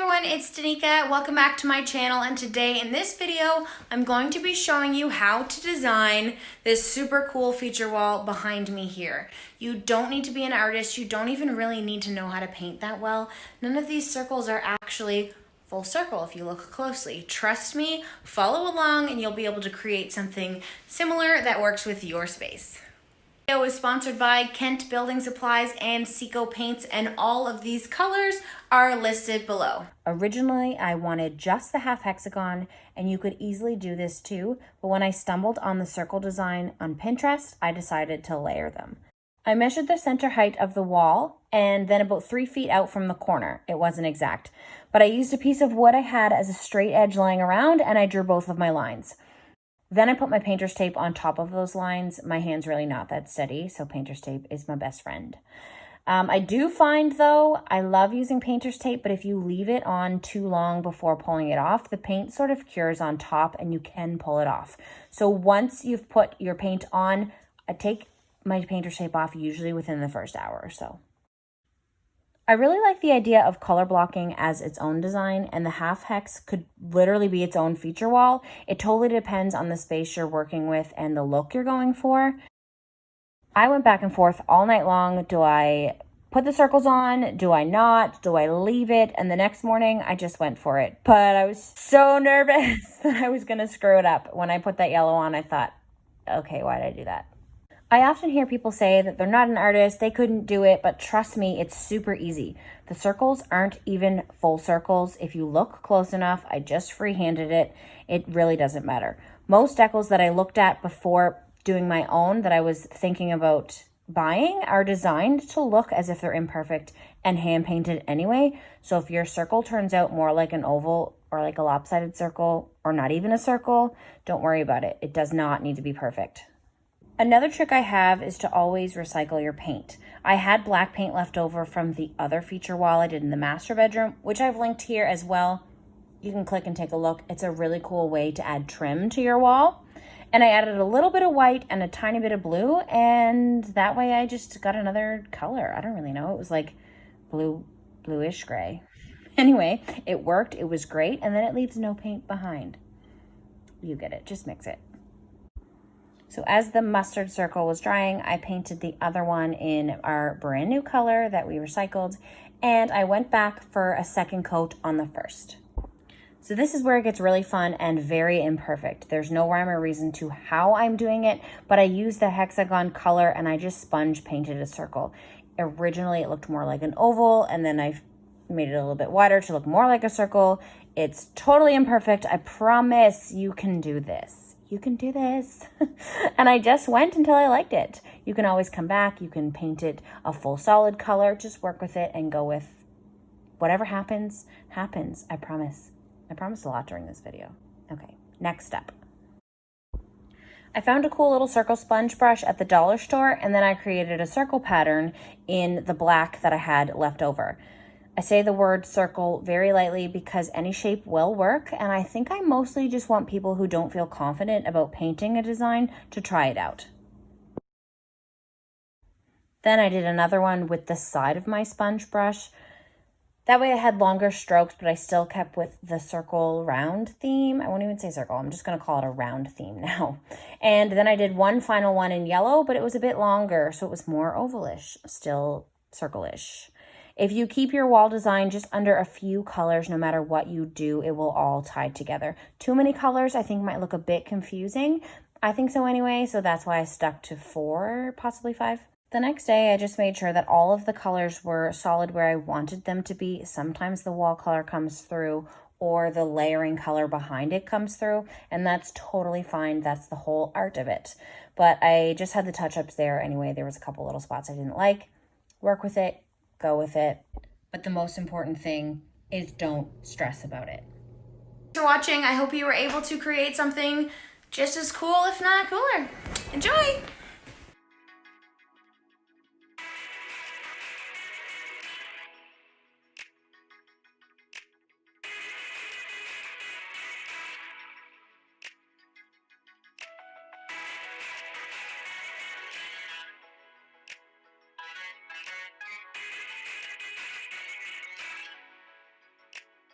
everyone, it's Danica. Welcome back to my channel, and today in this video I'm going to be showing you how to design this super cool feature wall behind me here. You don't need to be an artist, you don't even really need to know how to paint that well. None of these circles are actually full circle if you look closely. Trust me, follow along and you'll be able to create something similar that works with your space. This video is sponsored by Kent Building Supplies and SICO Paints, and all of these colors are listed below. Originally, I wanted just the half hexagon, and you could easily do this too, but when I stumbled on the circle design on Pinterest, I decided to layer them. I measured the center height of the wall and then about 3 feet out from the corner. It wasn't exact, but I used a piece of wood I had as a straight edge lying around, and I drew both of my lines. Then I put my painter's tape on top of those lines. My hand's really not that steady, so painter's tape is my best friend. I do find, though, I love using painter's tape, but if you leave it on too long before pulling it off, the paint sort of cures on top and you can pull it off. So once you've put your paint on, I take my painter's tape off usually within the first hour or so. I really like the idea of color blocking as its own design, and the half hex could literally be its own feature wall. It totally depends on the space you're working with and the look you're going for. I went back and forth all night long. Do I put the circles on? Do I not? Do I leave it? And the next morning I just went for it. But I was so nervous that I was gonna screw it up. When I put that yellow on, I thought, okay, why did I do that? I often hear people say that they're not an artist, they couldn't do it, but trust me, it's super easy. The circles aren't even full circles. If you look close enough, I just freehanded it. It really doesn't matter. Most decals that I looked at before doing my own that I was thinking about buying are designed to look as if they're imperfect and hand painted anyway. So if your circle turns out more like an oval or like a lopsided circle or not even a circle, don't worry about it. It does not need to be perfect. Another trick I have is to always recycle your paint. I had black paint left over from the other feature wall I did in the master bedroom, which I've linked here as well. You can click and take a look. It's a really cool way to add trim to your wall. And I added a little bit of white and a tiny bit of blue, and that way I just got another color. I don't really know. It was like bluish gray. Anyway, it worked. It was great. And then it leaves no paint behind. You get it. Just mix it. So as the mustard circle was drying, I painted the other one in our brand new color that we recycled, and I went back for a second coat on the first. So this is where it gets really fun and very imperfect. There's no rhyme or reason to how I'm doing it, but I used the hexagon color and I just sponge painted a circle. Originally it looked more like an oval, and then I made it a little bit wider to look more like a circle. It's totally imperfect. I promise you can do this. You can do this. And I just went until I liked it. You can always come back. You can paint it a full solid color. Just work with it and go with whatever happens, happens. I promise. I promised a lot during this video. Okay, next step. I found a cool little circle sponge brush at the dollar store, and then I created a circle pattern in the black that I had left over. I say the word circle very lightly because any shape will work, and I think I mostly just want people who don't feel confident about painting a design to try it out. Then I did another one with the side of my sponge brush. That way I had longer strokes, but I still kept with the circle round theme. I won't even say circle, I'm just going to call it a round theme now. And then I did one final one in yellow, but it was a bit longer, so it was more ovalish, still circle-ish. If you keep your wall design just under a few colors, no matter what you do, it will all tie together. Too many colors, I think, might look a bit confusing. I think so anyway, so that's why I stuck to 4, possibly 5. The next day, I just made sure that all of the colors were solid where I wanted them to be. Sometimes the wall color comes through or the layering color behind it comes through, and that's totally fine. That's the whole art of it. But I just had the touch-ups there anyway. There was a couple little spots I didn't like. Work with it. Go with it. But the most important thing is don't stress about it. Thanks for watching. I hope you were able to create something just as cool, if not cooler. Enjoy!